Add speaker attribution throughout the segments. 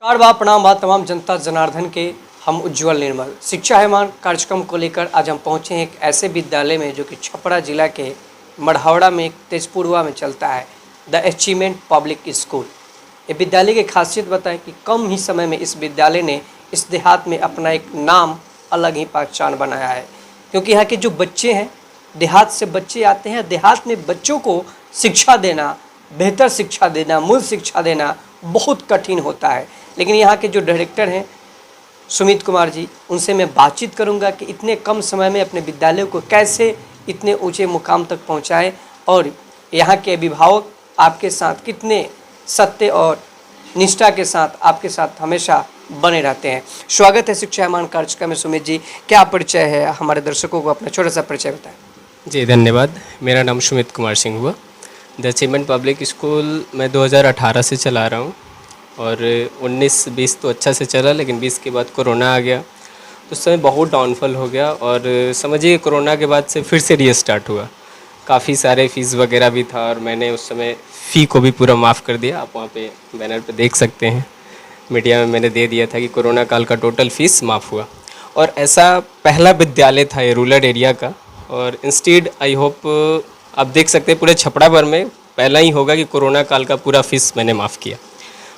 Speaker 1: नमस्कार बा प्रणाम बा तमाम जनता जनार्दन के। हम उज्जवल निर्मल शिक्षा है मान कार्यक्रम को लेकर आज हम पहुंचे हैं एक ऐसे विद्यालय में जो कि छपरा जिला के मढ़ौरा में एक तेजपुरवा में चलता है, द अचीवमेंट पब्लिक स्कूल। ये विद्यालय की खासियत बताएं कि कम ही समय में इस विद्यालय ने इस देहात में अपना एक नाम अलग ही पहचान बनाया है, क्योंकि यहाँ के जो बच्चे हैं, देहात से बच्चे आते हैं। देहात में बच्चों को शिक्षा देना, बेहतर शिक्षा देना, मूल शिक्षा देना बहुत कठिन होता है। लेकिन यहाँ के जो डायरेक्टर हैं सुमित कुमार जी, उनसे मैं बातचीत करूँगा कि इतने कम समय में अपने विद्यालय को कैसे इतने ऊंचे मुकाम तक पहुँचाएं और यहाँ के अभिभावक आपके साथ कितने सत्य और निष्ठा के साथ आपके साथ हमेशा बने रहते हैं। स्वागत है शिक्षा मान कार्यक्रम में। सुमित जी, क्या परिचय है, हमारे दर्शकों को अपना छोटा सा परिचय बताएं।
Speaker 2: जी धन्यवाद। मेरा नाम सुमित कुमार सिंह हुआ। द अचीवमेंट पब्लिक स्कूल मैं 2018 से चला रहा हूँ और 19-20 तो अच्छा से चला, लेकिन 20 के बाद कोरोना आ गया। उस समय बहुत डाउनफॉल हो गया और समझिए कोरोना के बाद से फिर से रीस्टार्ट हुआ। काफ़ी सारे फ़ीस वगैरह भी था और मैंने उस समय फ़ी को भी पूरा माफ़ कर दिया। आप वहाँ पे बैनर पे देख सकते हैं, मीडिया में मैंने दे दिया था कि कोरोना काल का टोटल फ़ीस माफ़ हुआ। और ऐसा पहला विद्यालय था ये रूरल एरिया का, और इंस्टीड आई होप आप देख सकते हैं पूरे छपरा भर में पहला ही होगा कि कोरोना काल का पूरा फ़ीस मैंने माफ़ किया।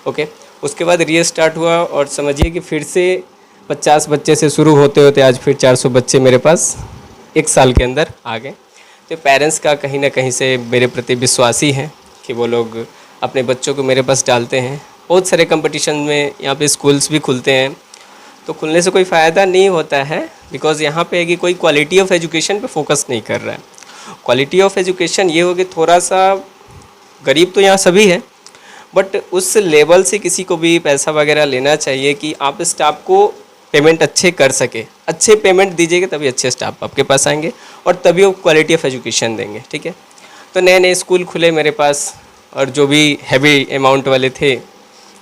Speaker 2: ओके, उसके बाद रीस्टार्ट हुआ और समझिए कि फिर से 50 बच्चे से शुरू होते होते आज फिर 400 बच्चे मेरे पास एक साल के अंदर आ गए। तो पेरेंट्स का कहीं ना कहीं से मेरे प्रति विश्वासी हैं कि वो लोग अपने बच्चों को मेरे पास डालते हैं। बहुत सारे कंपटीशन में यहाँ पे स्कूल्स भी खुलते हैं, तो खुलने से कोई फ़ायदा नहीं होता है, बिकॉज़ यहाँ पे है कि कोई क्वालिटी ऑफ एजुकेशन पे फोकस नहीं कर रहा है। क्वालिटी ऑफ एजुकेशन ये हो कि थोड़ा सा गरीब तो यहाँ सभी है, बट उस लेवल से किसी को भी पैसा वगैरह लेना चाहिए कि आप स्टाफ को पेमेंट अच्छे कर सके। अच्छे पेमेंट दीजिएगा तभी अच्छे स्टाफ आपके पास आएंगे और तभी वो क्वालिटी ऑफ एजुकेशन देंगे। ठीक है, तो नए नए स्कूल खुले मेरे पास और जो भी हैवी अमाउंट वाले थे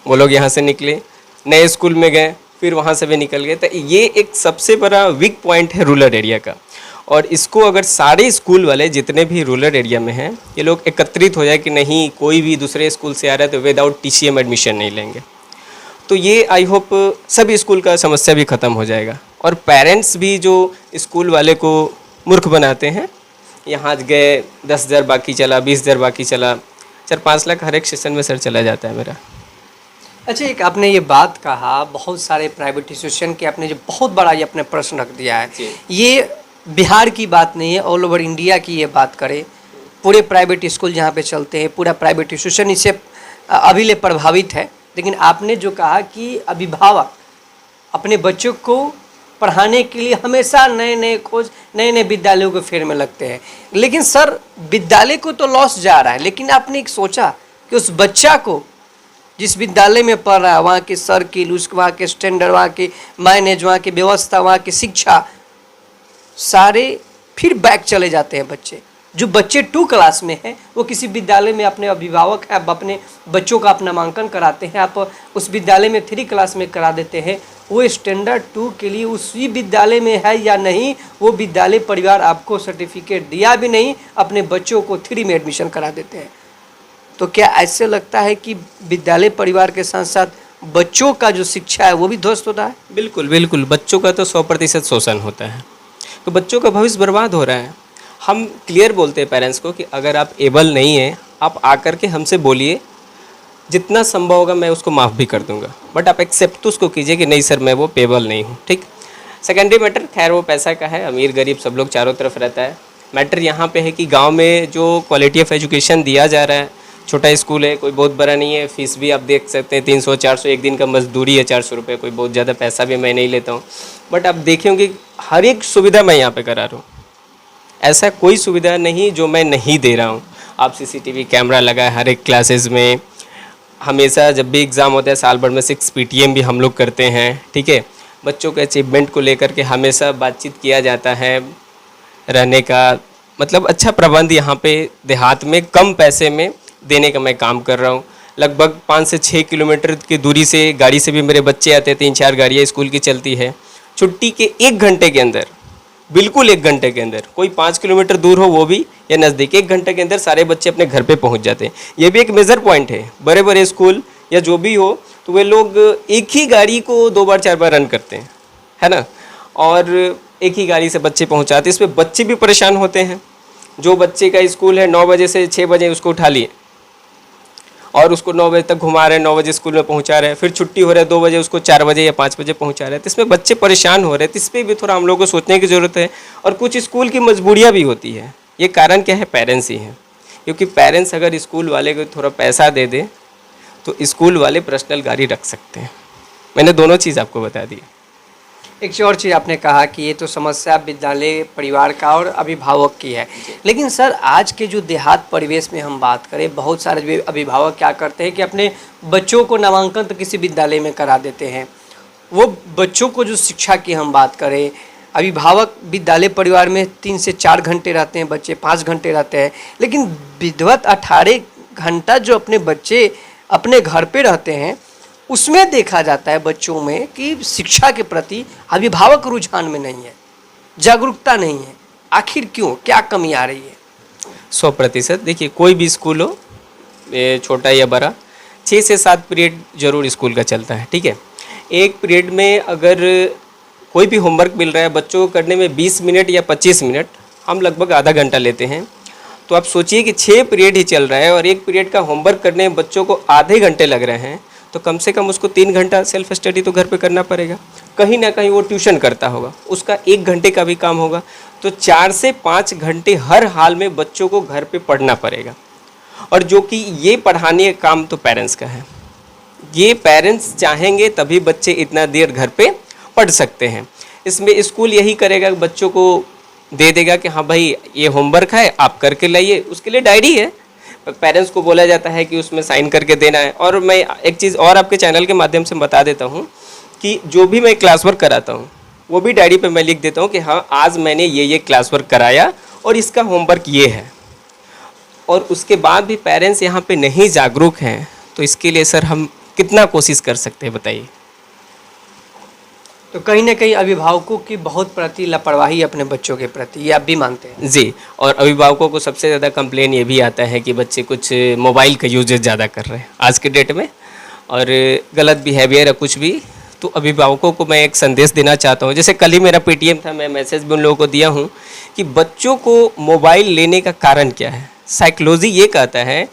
Speaker 2: वो लोग यहाँ से निकले, नए स्कूल में गए, फिर वहाँ से भी निकल गए। तो ये एक सबसे बड़ा वीक पॉइंट है रूरल एरिया का, और इसको अगर सारे स्कूल वाले जितने भी रूरल एरिया में हैं ये लोग एकत्रित हो जाए कि नहीं कोई भी दूसरे स्कूल से आ रहा है तो विदाउट TCM एडमिशन नहीं लेंगे, तो ये आई होप सभी स्कूल का समस्या भी ख़त्म हो जाएगा। और पेरेंट्स भी जो स्कूल वाले को मूर्ख बनाते हैं, यहाँ गए 10,000 बाकी चला, 20,000 बाकी चला, 4-5 लाख हर एक सेशन में सर चला जाता है मेरा।
Speaker 1: अच्छा, एक आपने ये बात कहा बहुत सारे प्राइवेट इंस्टीट्यूशन के, आपने जो बहुत बड़ा ये अपने प्रश्न रख दिया है, ये बिहार की बात नहीं है, ऑल ओवर इंडिया की ये बात करें। पूरे प्राइवेट स्कूल जहाँ पे चलते हैं, पूरा प्राइवेट इंस्टीट्यूशन इससे अभी प्रभावित है। लेकिन आपने जो कहा कि अभिभावक अपने बच्चों को पढ़ाने के लिए हमेशा नए नए खोज, नए नए विद्यालयों के फेर में लगते हैं। लेकिन सर विद्यालय को तो लॉस जा रहा है, लेकिन आपने एक सोचा कि उस बच्चा को जिस विद्यालय में पढ़ रहा है वहाँ के सर्किल, उसके वहाँ के स्टैंडर्ड, वहाँ के मैनेज, वहाँ की व्यवस्था, वहाँ की शिक्षा, सारे फिर बैक चले जाते हैं बच्चे। जो बच्चे 2 क्लास में हैं वो किसी विद्यालय में अपने अभिभावक आप अपने बच्चों का अपना नामांकन कराते हैं, आप उस विद्यालय में 3 क्लास में करा देते हैं। वो स्टैंडर्ड 2 के लिए उसी विद्यालय में है या नहीं, वो विद्यालय परिवार आपको सर्टिफिकेट दिया भी नहीं, अपने बच्चों को 3 में एडमिशन करा देते हैं। तो क्या ऐसे लगता है कि विद्यालय परिवार के साथ साथ बच्चों का जो शिक्षा है वो भी ध्वस्त होता है?
Speaker 2: बिल्कुल बिल्कुल, बच्चों का तो 100% शोषण होता है, तो बच्चों का भविष्य बर्बाद हो रहा है। हम क्लियर बोलते हैं पेरेंट्स को कि अगर आप एबल नहीं हैं आप आकर के हमसे बोलिए, जितना संभव होगा मैं उसको माफ़ भी कर दूंगा, बट आप एक्सेप्ट तो उसको कीजिए कि नहीं सर मैं वो पेबल नहीं हूँ। ठीक, सेकेंडरी मैटर खैर वो पैसा का है, अमीर गरीब सब लोग चारों तरफ रहता है। मैटर यहाँ पे है कि गाँव में जो क्वालिटी ऑफ एजुकेशन दिया जा रहा है, छोटा स्कूल है, कोई बहुत बड़ा नहीं है, फ़ीस भी आप देख सकते हैं 300-400, एक दिन का मजदूरी है 400 रुपये, कोई बहुत ज़्यादा पैसा भी मैं नहीं लेता हूँ। बट आप देखेंगे हर एक सुविधा मैं यहाँ पे करा रहा हूँ, ऐसा कोई सुविधा नहीं जो मैं नहीं दे रहा हूँ। आप CCTV कैमरा लगा है हर एक क्लासेस में, हमेशा जब भी एग्ज़ाम होता है साल भर में 6 PTM भी हम लोग करते हैं। ठीक है, बच्चों के अचीवमेंट को लेकर के हमेशा बातचीत किया जाता है, रहने का मतलब अच्छा प्रबंध यहाँ पे देहात में कम पैसे में देने का मैं काम कर रहा हूँ। लगभग 5 से 6 किलोमीटर की दूरी से गाड़ी से भी मेरे बच्चे आते हैं, 3-4 गाड़ियाँ स्कूल की चलती है। छुट्टी के 1 घंटे के अंदर, बिल्कुल 1 घंटे के अंदर, कोई 5 किलोमीटर दूर हो वो भी या नज़दीक, 1 घंटे के अंदर सारे बच्चे अपने घर पे पहुँच जाते हैं। ये भी एक मेजर पॉइंट है। बड़े बड़े स्कूल या जो भी हो तो वे लोग एक ही गाड़ी को 2 बार 4 बार रन करते हैं, है ना, और एक ही गाड़ी से बच्चे पहुंचाते हैं। इसमें बच्चे भी परेशान होते हैं। जो बच्चे का स्कूल है 9 बजे से 6 बजे उसको उठा लिए और उसको 9 बजे तक घुमा रहे हैं, 9 बजे स्कूल में पहुंचा रहे हैं, फिर छुट्टी हो रहा है 2 बजे, उसको 4 बजे या 5 बजे पहुंचा रहे हैं। तो इसमें बच्चे परेशान हो रहे हैं। तो इस पर भी थोड़ा हम लोगों को सोचने की ज़रूरत है। और कुछ स्कूल की मजबूरियाँ भी होती है। ये कारण क्या है? पेरेंट्स ही हैं। क्योंकि पेरेंट्स अगर स्कूल वाले को थोड़ा पैसा दे दें तो स्कूल वाले पर्सनल गाड़ी रख सकते हैं। मैंने दोनों चीज़ आपको बता दी।
Speaker 1: एक और चीज़ आपने कहा कि ये तो समस्या विद्यालय परिवार का और अभिभावक की है, लेकिन सर आज के जो देहात परिवेश में हम बात करें, बहुत सारे अभिभावक क्या करते हैं कि अपने बच्चों को नामांकन तो किसी विद्यालय में करा देते हैं। वो बच्चों को जो शिक्षा की हम बात करें, अभिभावक विद्यालय परिवार में 3 से 4 घंटे रहते हैं, बच्चे 5 घंटे रहते हैं, लेकिन विधिवत 18 घंटा जो अपने बच्चे अपने घर पे रहते हैं, उसमें देखा जाता है बच्चों में कि शिक्षा के प्रति अभिभावक रुझान में नहीं है, जागरूकता नहीं है। आखिर क्यों, क्या कमी आ रही है?
Speaker 2: 100%। देखिए, कोई भी स्कूल हो, छोटा या बड़ा, 6 से 7 पीरियड जरूर स्कूल का चलता है, ठीक है। एक पीरियड में अगर कोई भी होमवर्क मिल रहा है बच्चों को करने में 20 मिनट या 25 मिनट, हम लगभग आधा घंटा लेते हैं। तो आप सोचिए कि 6 पीरियड ही चल रहा है और एक पीरियड का होमवर्क करने में बच्चों को आधे घंटे लग रहे हैं, तो कम से कम उसको 3 घंटा सेल्फ स्टडी तो घर पे करना पड़ेगा। कहीं ना कहीं वो ट्यूशन करता होगा, उसका 1 घंटे का भी काम होगा। तो 4 से 5 घंटे हर हाल में बच्चों को घर पे पढ़ना पड़ेगा। और जो कि ये पढ़ाने का काम तो पेरेंट्स का है। ये पेरेंट्स चाहेंगे तभी बच्चे इतना देर घर पे पढ़ सकते हैं। इसमें स्कूल यही करेगा, बच्चों को दे देगा कि हाँ भाई ये होमवर्क है, आप करके लाइए। उसके लिए डायरी है, पेरेंट्स को बोला जाता है कि उसमें साइन करके देना है। और मैं एक चीज़ और आपके चैनल के माध्यम से बता देता हूँ कि जो भी मैं क्लास वर्क कराता हूँ वो भी डायरी पे मैं लिख देता हूँ कि हाँ आज मैंने ये क्लास वर्क कराया और इसका होमवर्क ये है। और उसके बाद भी पेरेंट्स यहाँ पे नहीं जागरूक हैं, तो इसके लिए सर हम कितना कोशिश कर सकते हैं बताइए।
Speaker 1: तो कहीं ना कहीं अभिभावकों की बहुत प्रति लापरवाही अपने बच्चों के प्रति, ये आप भी मानते हैं?
Speaker 2: जी, और अभिभावकों को सबसे ज़्यादा कंप्लेन ये भी आता है कि बच्चे कुछ मोबाइल का यूजेज ज़्यादा कर रहे हैं आज के डेट में, और गलत बिहेवियर है कुछ भी। तो अभिभावकों को मैं एक संदेश देना चाहता हूँ। जैसे कल ही मेरा पेटीएम था, मैं मैसेज भी उन लोगों को दिया हूँ कि बच्चों को मोबाइल लेने का कारण क्या है। साइकोलॉजी ये कहता है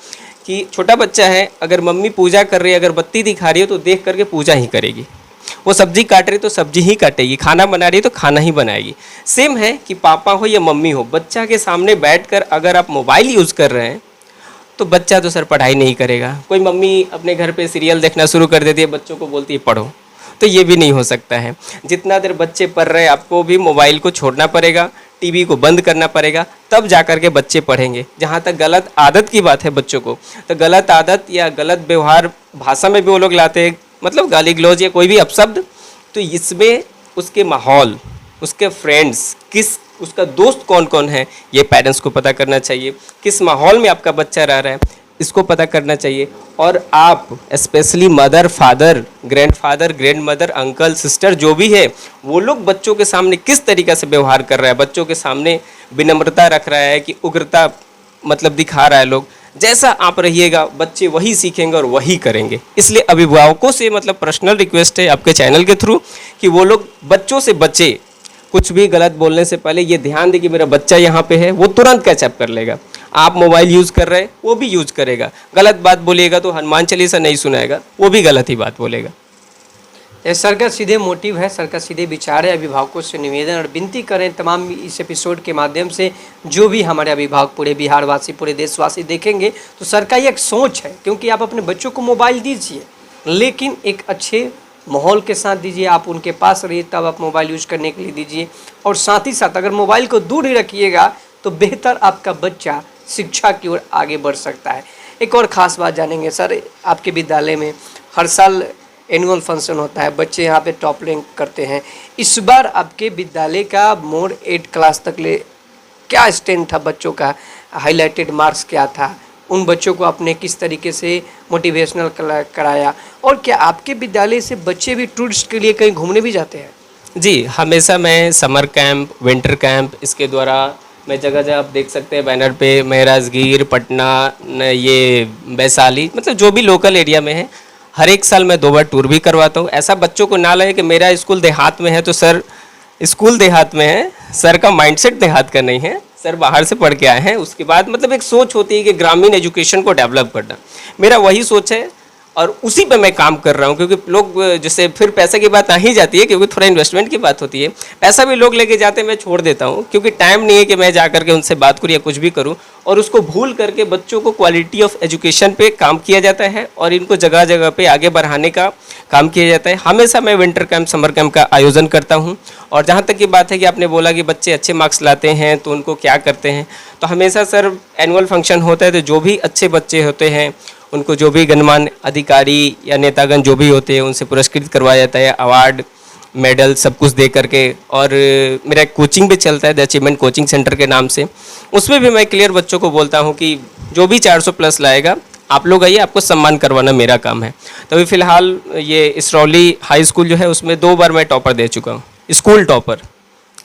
Speaker 2: कि छोटा बच्चा है, अगर मम्मी पूजा कर रही है, अगर बत्ती दिखा रही है तो देख करके पूजा ही करेगी। वो सब्जी काट रही तो सब्जी ही काटेगी, खाना बना रही तो खाना ही बनाएगी। सेम है कि पापा हो या मम्मी हो, बच्चा के सामने बैठकर अगर आप मोबाइल यूज़ कर रहे हैं तो बच्चा तो सर पढ़ाई नहीं करेगा। कोई मम्मी अपने घर पे सीरियल देखना शुरू कर देती है, बच्चों को बोलती है पढ़ो, तो ये भी नहीं हो सकता है। जितना देर बच्चे पढ़ रहे हैं आपको भी मोबाइल को छोड़ना पड़ेगा, टीवी को बंद करना पड़ेगा, तब जा कर के बच्चे पढ़ेंगे। जहाँ तक गलत आदत की बात है बच्चों को, तो गलत आदत या गलत व्यवहार भाषा में भी वो लोग लाते हैं, मतलब गाली गलौज या कोई भी अपशब्द। तो इसमें उसके माहौल, उसके फ्रेंड्स, उसका दोस्त कौन कौन है, ये पेरेंट्स को पता करना चाहिए। किस माहौल में आपका बच्चा रह रहा है इसको पता करना चाहिए। और आप specially mother, father, grandfather, grandmother, uncle, sister जो भी है, वो लोग बच्चों के सामने किस तरीक़े से व्यवहार कर रहा है, बच्चों के सामने विनम्रता रख रहा है कि उग्रता मतलब दिखा रहा है लोग, जैसा आप रहिएगा बच्चे वही सीखेंगे और वही करेंगे। इसलिए अभिभावकों से मतलब पर्सनल रिक्वेस्ट है आपके चैनल के थ्रू कि वो लोग बच्चों से बचे, कुछ भी गलत बोलने से पहले ये ध्यान दे कि मेरा बच्चा यहाँ पे है, वो तुरंत कैचअप कर लेगा। आप मोबाइल यूज़ कर रहे हैं, वो भी यूज़ करेगा। गलत बात बोलिएगा तो हनुमान चालीसा नहीं सुनाएगा, वो भी गलत ही बात बोलेगा।
Speaker 1: ये सर का सीधे मोटिव है, सर का सीधे विचार है। अभिभावकों से निवेदन और विनती करें तमाम इस एपिसोड के माध्यम से, जो भी हमारे अभिभावक पूरे बिहारवासी, पूरे देशवासी देखेंगे तो सर का ये एक सोच है, क्योंकि आप अपने बच्चों को मोबाइल दीजिए लेकिन एक अच्छे माहौल के साथ दीजिए। आप उनके पास रहिए तब आप मोबाइल यूज करने के लिए दीजिए। और साथ ही साथ अगर मोबाइल को दूर ही रखिएगा तो बेहतर आपका बच्चा शिक्षा की ओर आगे बढ़ सकता है। एक और ख़ास बात जानेंगे सर, आपके विद्यालय में हर साल एनुअल फंक्शन होता है, बच्चे यहाँ पे टॉप रैंक करते हैं। इस बार आपके विद्यालय का मोड 8 क्लास तक ले क्या स्टैंड था बच्चों का, हाईलाइटेड मार्क्स क्या था, उन बच्चों को आपने किस तरीके से मोटिवेशनल कराया, और क्या आपके विद्यालय से बच्चे भी टूरिस्ट के लिए कहीं घूमने भी जाते हैं?
Speaker 2: जी, हमेशा मैं समर कैंप, विंटर कैंप, इसके द्वारा मैं जगह जगह आप देख सकते हैं बैनर पे, मैं राजगीर, पटना, ये वैशाली, मतलब जो भी लोकल एरिया में है, हर एक साल मैं 2 बार टूर भी करवाता हूँ। ऐसा बच्चों को ना लगे कि मेरा स्कूल देहात में है तो सर स्कूल देहात में है, सर का माइंडसेट देहात का नहीं है, सर बाहर से पढ़ के आए हैं। उसके बाद मतलब एक सोच होती है कि ग्रामीण एजुकेशन को डेवलप करना, मेरा वही सोच है और उसी पे मैं काम कर रहा हूँ। क्योंकि लोग जैसे फिर पैसे की बात आ ही जाती है, क्योंकि थोड़ा इन्वेस्टमेंट की बात होती है। पैसा भी लोग लेके जाते हैं, मैं छोड़ देता हूँ, क्योंकि टाइम नहीं है कि मैं जा करके उनसे बात करूँ या कुछ भी करूँ। और उसको भूल करके बच्चों को क्वालिटी ऑफ एजुकेशन पे काम किया जाता है और इनको जगह जगह पे आगे बढ़ाने का काम किया जाता है। हमेशा मैं विंटर कैंप, समर कैंप का आयोजन करता हूँ। और जहाँ तक की बात है कि आपने बोला कि बच्चे अच्छे मार्क्स लाते हैं तो उनको क्या करते हैं, तो हमेशा सर एनुअल फंक्शन होता है तो जो भी अच्छे बच्चे होते हैं उनको जो भी गणमान्य अधिकारी या नेतागण जो भी होते हैं उनसे पुरस्कृत करवाया जाता है, अवार्ड मेडल सब कुछ दे करके। और मेरा एक कोचिंग भी चलता है द अचीवमेंट कोचिंग सेंटर के नाम से, उसमें भी मैं क्लियर बच्चों को बोलता हूँ कि जो भी 400 प्लस लाएगा आप लोग आइए, आपको सम्मान करवाना मेरा काम है। तो अभी फ़िलहाल ये इसरौली हाई स्कूल जो है उसमें 2 बार मैं टॉपर दे चुका हूँ, स्कूल टॉपर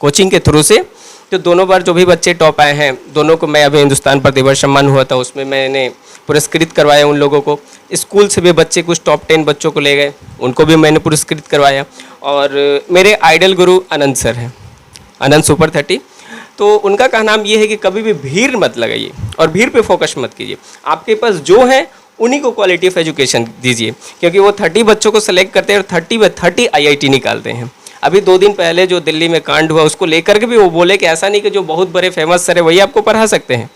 Speaker 2: कोचिंग के थ्रू से। तो दोनों बार जो भी बच्चे टॉप आए हैं दोनों को मैं, अभी हिंदुस्तान प्रतिभा सम्मान हुआ था उसमें मैंने पुरस्कृत करवाया उन लोगों को। स्कूल से भी बच्चे कुछ टॉप 10 बच्चों को ले गए, उनको भी मैंने पुरस्कृत करवाया। और मेरे आइडल गुरु अनंत सर हैं, अनंत सुपर 30। तो उनका कहना ये है कि कभी भी भीड़ मत लगाइए और भीड़ पे फोकस मत कीजिए, आपके पास जो है उन्हीं को क्वालिटी ऑफ एजुकेशन दीजिए। क्योंकि वो 30 बच्चों को सेलेक्ट करते हैं और 30 में 30 IIT निकालते हैं। अभी 2 दिन पहले जो दिल्ली में कांड हुआ उसको लेकर के भी वो बोले कि ऐसा नहीं कि जो बहुत बड़े फेमस सर है वही आपको पढ़ा सकते हैं,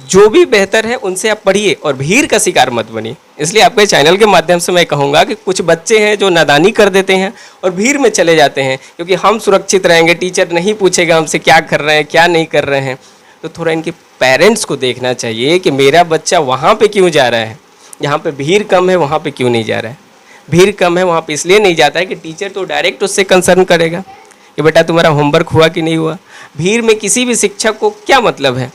Speaker 2: जो भी बेहतर है उनसे आप पढ़िए और भीड़ का शिकार मत बनिए। इसलिए आपके चैनल के माध्यम से मैं कहूँगा कि कुछ बच्चे हैं जो नादानी कर देते हैं और भीड़ में चले जाते हैं, क्योंकि हम सुरक्षित रहेंगे, टीचर नहीं पूछेगा हमसे क्या कर रहे हैं क्या नहीं कर रहे हैं। तो थोड़ा इनके पेरेंट्स को देखना चाहिए कि मेरा बच्चा वहाँ पे क्यों जा रहा है, जहाँ पे भीड़ कम है वहाँ पे क्यों नहीं जा रहा है। भीड़ कम है वहाँ पे इसलिए नहीं जाता है कि टीचर तो डायरेक्ट उससे कंसर्न करेगा कि बेटा तुम्हारा होमवर्क हुआ कि नहीं हुआ। भीड़ में किसी भी शिक्षक को क्या मतलब है।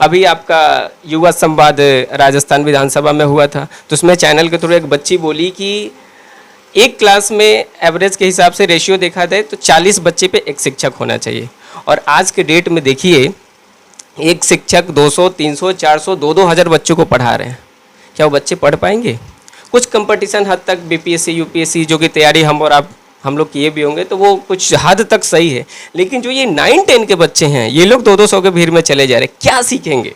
Speaker 2: अभी आपका युवा संवाद राजस्थान विधानसभा में हुआ था, तो उसमें चैनल के थ्रू एक बच्ची बोली कि एक क्लास में एवरेज के हिसाब से रेशियो देखा जाए तो 40 बच्चे पे एक शिक्षक होना चाहिए। और आज के डेट में देखिए एक शिक्षक 200, 300, 400, 2-2 हज़ार बच्चों को पढ़ा रहे हैं। क्या वो बच्चे पढ़ पाएंगे? कुछ कंपटीशन हद तक BPSC UPSC जो कि तैयारी हम लोग किए भी होंगे तो वो कुछ हद तक सही है, लेकिन जो ये 9-10 के बच्चे हैं ये लोग 200-200 के भीड़ में चले जा रहे हैं, क्या सीखेंगे।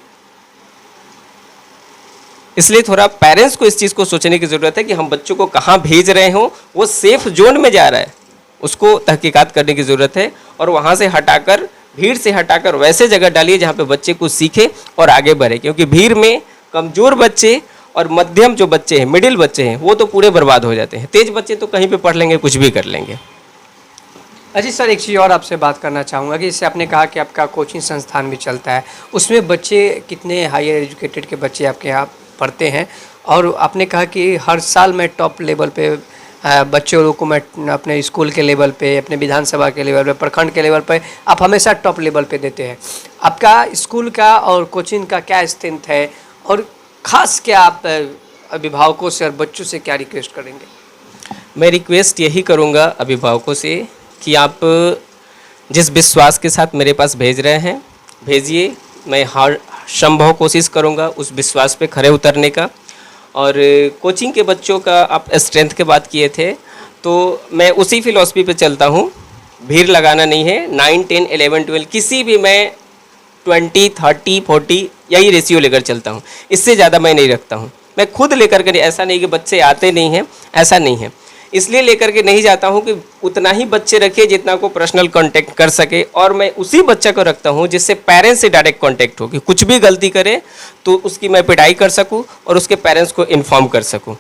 Speaker 2: इसलिए थोड़ा पेरेंट्स को इस चीज़ को सोचने की ज़रूरत है कि हम बच्चों को कहाँ भेज रहे हों, वो सेफ जोन में जा रहा है उसको तहकीकात करने की ज़रूरत है। और वहाँ से हटाकर, भीड़ से हटाकर वैसे जगह डालिए जहाँ पे बच्चे कुछ सीखे और आगे बढ़े। क्योंकि भीड़ में कमज़ोर बच्चे और मध्यम जो बच्चे हैं, मिडिल बच्चे हैं, वो तो पूरे बर्बाद हो जाते हैं। तेज बच्चे तो कहीं पे पढ़ लेंगे, कुछ भी कर लेंगे।
Speaker 1: अजी सर, एक चीज़ और आपसे बात करना चाहूँगा कि जैसे आपने कहा कि आपका कोचिंग संस्थान भी चलता है, उसमें बच्चे कितने हायर एजुकेटेड के बच्चे आपके यहाँ पढ़ते हैं? और आपने कहा कि हर साल मैं टॉप लेवल पे बच्चों को मैं अपने स्कूल के लेवल पे, अपने विधानसभा के लेवल पे, प्रखंड के लेवल पे आप हमेशा टॉप लेवल पे देते हैं। आपका स्कूल का और कोचिंग का क्या स्ट्रेंथ है और ख़ास क्या आप अभिभावकों से और बच्चों से क्या रिक्वेस्ट करेंगे?
Speaker 2: मैं रिक्वेस्ट यही करूँगा अभिभावकों से कि आप जिस विश्वास के साथ मेरे पास भेज रहे हैं भेजिए, मैं हर संभव कोशिश करूँगा उस विश्वास पे खरे उतरने का। और कोचिंग के बच्चों का आप स्ट्रेंथ के बात किए थे तो मैं उसी फिलॉसफी पे चलता हूँ, भीड़ लगाना नहीं है। 9, 10, 11, 12 किसी भी मैं 20, 30, 40 यही रेशियो लेकर चलता हूँ, इससे ज़्यादा मैं नहीं रखता हूँ। मैं खुद लेकर के, ऐसा नहीं कि बच्चे आते नहीं हैं, ऐसा नहीं है, इसलिए लेकर के नहीं जाता हूँ कि उतना ही बच्चे रखिए जितना को पर्सनल कांटेक्ट कर सके। और मैं उसी बच्चे को रखता हूँ जिससे पेरेंट्स से डायरेक्ट कांटेक्ट हो कि कुछ भी गलती करे तो उसकी मैं पिटाई कर सकूँ और उसके पेरेंट्स को इन्फॉर्म कर सकूँ।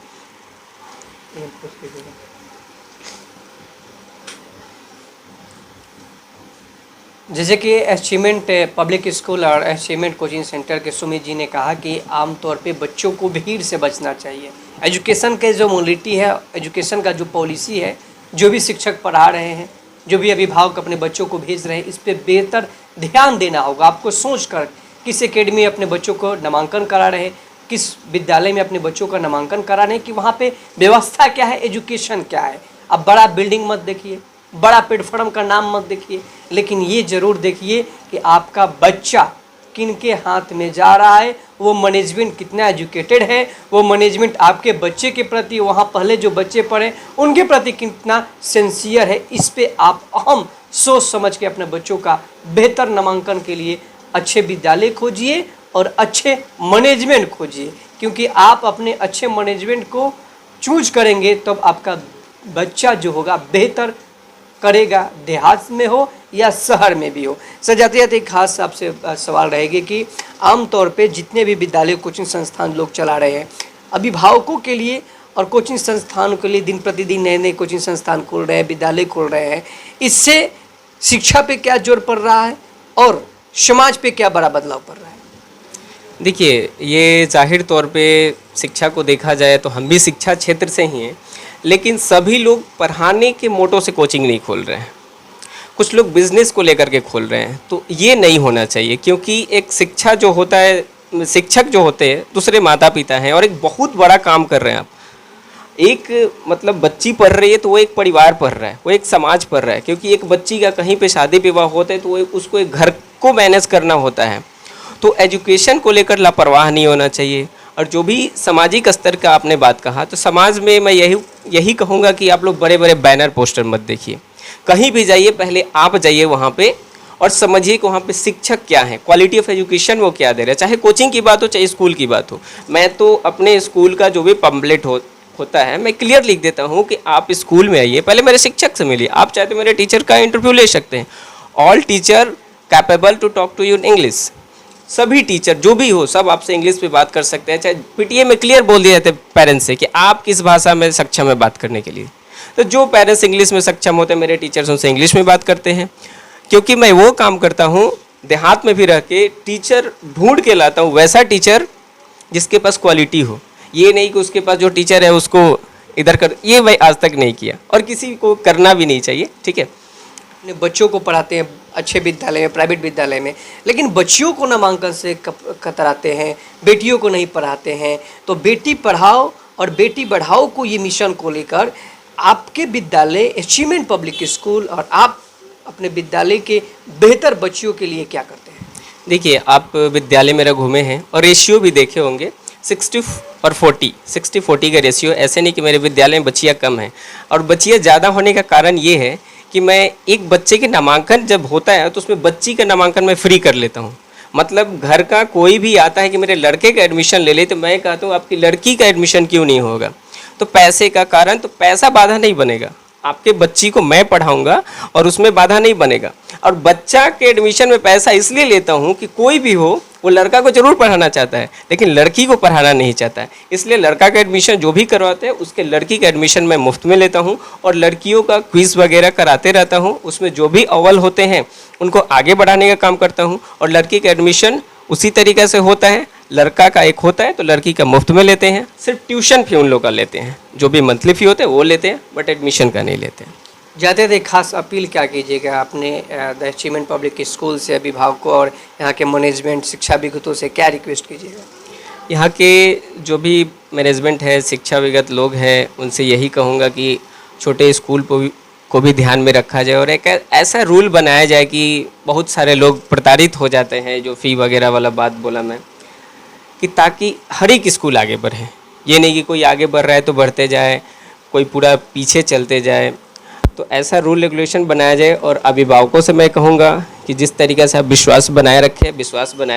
Speaker 1: जैसे कि अचीवमेंट पब्लिक स्कूल और अचीवमेंट कोचिंग सेंटर के सुमित जी ने कहा कि आमतौर पे बच्चों को भीड़ से बचना चाहिए। एजुकेशन के जो मोलिटी है, एजुकेशन का जो पॉलिसी है, जो भी शिक्षक पढ़ा रहे हैं, जो भी अभिभावक अपने बच्चों को भेज रहे हैं, इस पर बेहतर ध्यान देना होगा। आपको सोच कर किस एकेडमी में अपने बच्चों को नामांकन करा रहे हैं, किस विद्यालय में अपने बच्चों का नामांकन करा रहे हैं, कि वहाँ पे व्यवस्था क्या है, एजुकेशन क्या है। अब बड़ा बिल्डिंग मत देखिए, बड़ा प्लेटफॉर्म का नाम मत देखिए, लेकिन ये ज़रूर देखिए कि आपका बच्चा किनके हाथ में जा रहा है वो मैनेजमेंट कितना एजुकेटेड है, वो मैनेजमेंट आपके बच्चे के प्रति, वहाँ पहले जो बच्चे पढ़े उनके प्रति कितना सिंसियर है। इस पे आप अहम सोच समझ के अपने बच्चों का बेहतर नामांकन के लिए अच्छे विद्यालय खोजिए और अच्छे मैनेजमेंट खोजिए, क्योंकि आप अपने अच्छे मैनेजमेंट को चूज करेंगे तब तो आपका बच्चा जो होगा बेहतर करेगा, देहात में हो या शहर में भी हो। सर, जाते जाते एक खास आपसे सवाल रहेगी कि आमतौर पे जितने भी विद्यालय कोचिंग संस्थान लोग चला रहे हैं, अभिभावकों के लिए और कोचिंग संस्थानों के लिए दिन प्रतिदिन नए नए कोचिंग संस्थान खोल रहे हैं, विद्यालय खोल रहे हैं, इससे शिक्षा पे क्या जोर पड़ रहा है और समाज पे क्या बड़ा बदलाव पड़ रहा है?
Speaker 2: देखिए, ये जाहिर तौर पे शिक्षा को देखा जाए तो हम भी शिक्षा क्षेत्र से ही हैं, लेकिन सभी लोग पढ़ाने के मोटो से कोचिंग नहीं खोल रहे हैं। कुछ लोग बिजनेस को लेकर के खोल रहे हैं, तो ये नहीं होना चाहिए, क्योंकि एक शिक्षा जो होता है, शिक्षक जो होते हैं दूसरे माता पिता हैं और एक बहुत बड़ा काम कर रहे हैं आप। एक मतलब बच्ची पढ़ रही है तो वो एक परिवार पढ़ रहा है, वो एक समाज पढ़ रहा है, क्योंकि एक बच्ची का कहीं पे शादी विवाह होता है तो उसको एक घर को मैनेज करना होता है। तो एजुकेशन को लेकर लापरवाह नहीं होना चाहिए। और जो भी सामाजिक स्तर का आपने बात कहा, तो समाज में मैं यही कहूँगा कि आप लोग बड़े बड़े बैनर पोस्टर मत देखिए। कहीं भी जाइए, पहले आप जाइए वहाँ पे और समझिए कि वहाँ पे शिक्षक क्या है, क्वालिटी ऑफ एजुकेशन वो क्या दे रहे हैं, चाहे कोचिंग की बात हो चाहे स्कूल की बात हो। मैं तो अपने स्कूल का जो भी पम्पलेट होता है मैं क्लियर लिख देता हूँ कि आप स्कूल में आइए, पहले मेरे शिक्षक से मिलिए। आप चाहे तो मेरे टीचर का इंटरव्यू ले सकते हैं। All teacher capable to talk to you in English. सभी टीचर जो भी हो सब आपसे इंग्लिश में बात कर सकते हैं। चाहे पीटीए में क्लियर बोल दिए जाते पेरेंट्स से कि आप किस भाषा में सक्षम है बात करने के लिए। तो जो पेरेंट्स इंग्लिश में सक्षम होते हैं, मेरे टीचर्स उनसे इंग्लिश में बात करते हैं, क्योंकि मैं वो काम करता हूँ देहात में भी रह के टीचर ढूंढ के लाता हूँ, वैसा टीचर जिसके पास क्वालिटी हो। ये नहीं कि उसके पास जो टीचर है उसको इधर कर, ये मैं आज तक नहीं किया और किसी को करना भी नहीं चाहिए। ठीक है,
Speaker 1: अपने बच्चों को पढ़ाते हैं अच्छे विद्यालय में, प्राइवेट विद्यालय में, लेकिन बच्चियों को नामांकन से कतराते हैं, बेटियों को नहीं पढ़ाते हैं। तो बेटी पढ़ाओ और बेटी बढ़ाओ को ये मिशन को लेकर आपके विद्यालय अचीवमेंट पब्लिक स्कूल और आप अपने विद्यालय के बेहतर बच्चियों के लिए क्या करते हैं?
Speaker 2: देखिए, आप विद्यालय मेरा घूमे हैं और रेशियो भी देखे होंगे 60 और 40 का रेशियो। ऐसे नहीं कि मेरे विद्यालय में बच्चियाँ कम हैं, और बच्चियाँ ज़्यादा होने का कारण ये है कि मैं एक बच्चे के नामांकन जब होता है तो उसमें बच्ची का नामांकन मैं फ्री कर लेता हूँ। मतलब घर का कोई भी आता है कि मेरे लड़के का एडमिशन ले ले, तो मैं कहता हूँ आपकी लड़की का एडमिशन क्यों नहीं होगा। तो पैसे का कारण, तो पैसा बाधा नहीं बनेगा, आपके बच्ची को मैं पढ़ाऊँगा और उसमें बाधा नहीं बनेगा। और बच्चा के एडमिशन में पैसा इसलिए लेता हूँ कि कोई भी हो वो लड़का को जरूर पढ़ाना चाहता है, लेकिन लड़की को पढ़ाना नहीं चाहता है। इसलिए लड़का का एडमिशन जो भी करवाते हैं उसके लड़की का एडमिशन मैं मुफ्त में लेता हूँ और लड़कियों का क्विज़ वगैरह कराते रहता हूँ। उसमें जो भी अव्वल होते हैं उनको आगे बढ़ाने का काम करता हूँ। और लड़की का एडमिशन उसी तरीके से होता है, लड़का का एक होता है तो लड़की का मुफ्त में लेते हैं। सिर्फ ट्यूशन फी उन लोग का लेते हैं, जो भी मंथली फ़ी होते हैं वो लेते हैं, बट एडमिशन का नहीं लेते हैं।
Speaker 1: जाते थे खास अपील क्या कीजिएगा अपने द अचीवमेंट पब्लिक स्कूल से अभिभावकों और यहाँ के मैनेजमेंट शिक्षाविगतों से क्या रिक्वेस्ट कीजिएगा?
Speaker 2: यहाँ के जो भी मैनेजमेंट है, शिक्षाविगत लोग हैं, उनसे यही कहूँगा कि छोटे स्कूल को भी ध्यान में रखा जाए और एक ऐसा रूल बनाया जाए कि बहुत सारे लोग प्रताड़ित हो जाते हैं, जो फ़ी वगैरह वाला बात बोला मैं, कि ताकि हर एक स्कूल आगे बढ़े। ये नहीं कि कोई आगे बढ़ रहा है तो बढ़ते जाए, कोई पूरा पीछे चलते जाए। तो ऐसा रूल रेगुलेशन बनाया जाए। और अभिभावकों से मैं कहूँगा कि जिस तरीके से आप विश्वास बनाए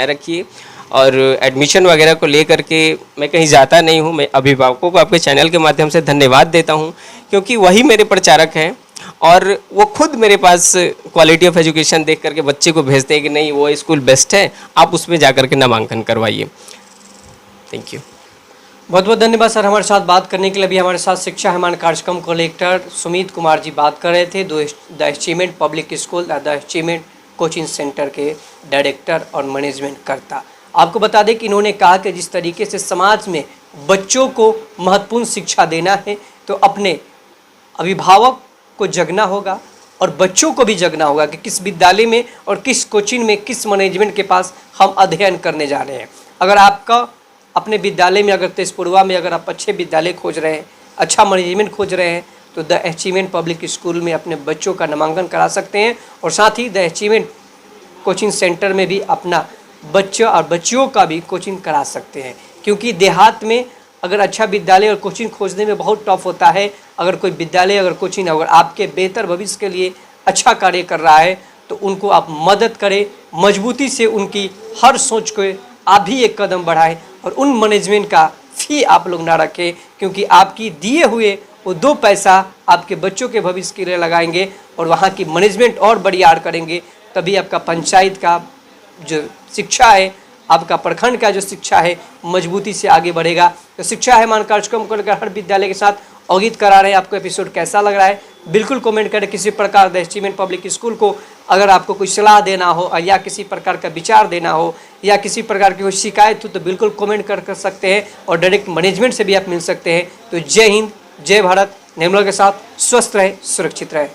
Speaker 2: रखिए। और एडमिशन वगैरह को लेकर के मैं कहीं जाता नहीं हूँ, मैं अभिभावकों को आपके चैनल के माध्यम से धन्यवाद देता हूँ, क्योंकि वही मेरे प्रचारक हैं और वो खुद मेरे पास क्वालिटी ऑफ एजुकेशन देख करके बच्चे को भेजते हैं कि नहीं वो स्कूल बेस्ट है, आप उसमें जा कर के नामांकन करवाइए। Thank you.
Speaker 1: बहुत बहुत धन्यवाद सर हमारे साथ बात करने के लिए। अभी हमारे साथ शिक्षा हेमान कार्यक्रम कलेक्टर सुमित कुमार जी बात कर रहे थे, the achievement public school the achievement coaching centre के डायरेक्टर और मैनेजमेंट करता। आपको बता दें कि इन्होंने कहा कि जिस तरीके से समाज में बच्चों को महत्वपूर्ण शिक्षा देना है तो अपने अभिभावक को जगना होगा और बच्चों को भी जगना होगा कि किस विद्यालय में और किस कोचिंग में किस मैनेजमेंट के पास हम अध्ययन करने जा रहे हैं। अगर आपका अपने विद्यालय में, अगर तेजपुरवा में अगर आप अच्छे विद्यालय खोज रहे हैं, अच्छा मैनेजमेंट खोज रहे हैं, तो द अचीवमेंट पब्लिक स्कूल में अपने बच्चों का नामांकन करा सकते हैं और साथ ही द अचीवमेंट कोचिंग सेंटर में भी अपना बच्चों और बच्चियों का भी कोचिंग करा सकते हैं, क्योंकि देहात में अगर अच्छा विद्यालय और कोचिंग खोजने में बहुत टफ होता है। अगर कोई विद्यालय अगर कोचिंग अगर आपके बेहतर भविष्य के लिए अच्छा कार्य कर रहा है तो उनको आप मदद करें, मजबूती से उनकी हर सोच को आप भी एक कदम बढ़ाएं और उन मैनेजमेंट का फी आप लोग ना रखें, क्योंकि आपकी दिए हुए वो 2 पैसा आपके बच्चों के भविष्य के लिए लगाएंगे और वहाँ की मैनेजमेंट और बड़ियार करेंगे, तभी आपका पंचायत का जो शिक्षा है, आपका प्रखंड का जो शिक्षा है मजबूती से आगे बढ़ेगा। तो शिक्षा है मान कार्यक्रम को लेकर हर विद्यालय के साथ अवगत करा रहे हैं। आपको एपिसोड कैसा लग रहा है बिल्कुल कमेंट करें। किसी प्रकार द अचीवमेंट पब्लिक स्कूल को अगर आपको कोई सलाह देना हो या किसी प्रकार का विचार देना हो या किसी प्रकार की कोई शिकायत हो तो बिल्कुल कमेंट कर सकते हैं और डायरेक्ट मैनेजमेंट से भी आप मिल सकते हैं। तो जय हिंद, जय भारत। निर्मला के साथ स्वस्थ रहे, सुरक्षित रहे।